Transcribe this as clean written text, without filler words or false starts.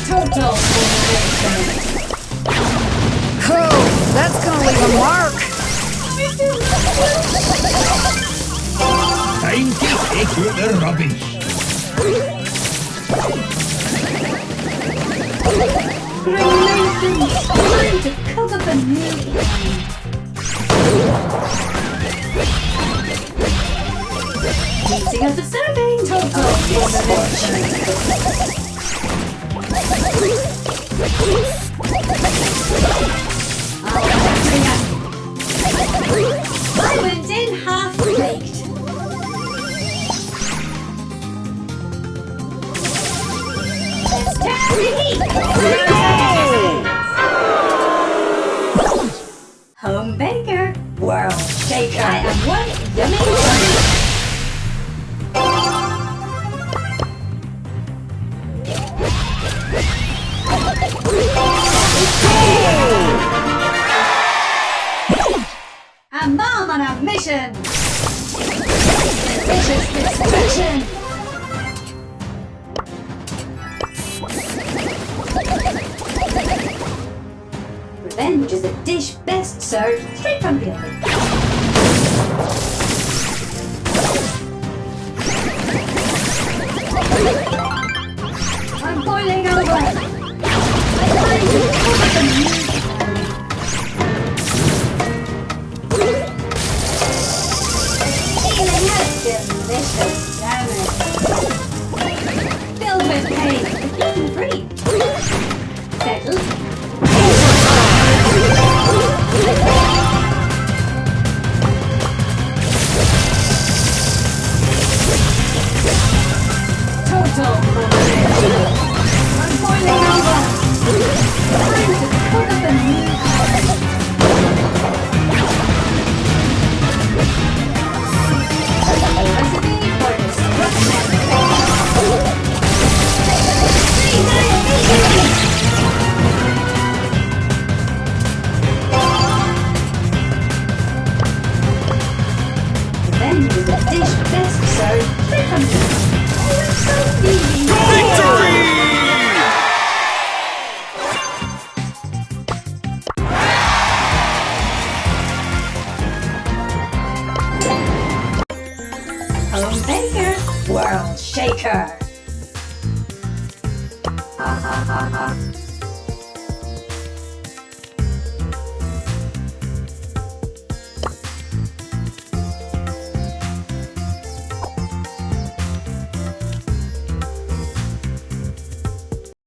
Total. Cool! That's gonna leave a mark! Time to take out the rubbish. Congratulations! Time to cook up a new plan. Heating up the serving. Total. I went in half-baked. Let's turn the heat. Home baker, world shaker. I am one yummy bunny. A mom on a mission! Delicious destruction! Revenge is a dish best served straight from the oven. I'm boiling over! I'm trying to cover the meat. Delicious damage. Filled with pain, gluten-free. Settled. Total motivation. I'm boiling over. Time to cook up a new recipe for destruction. Revenge is a dish best served straight from the oven. Oh, it's so easy. Victory! Home baker, world shaker. Ha ha ha ha.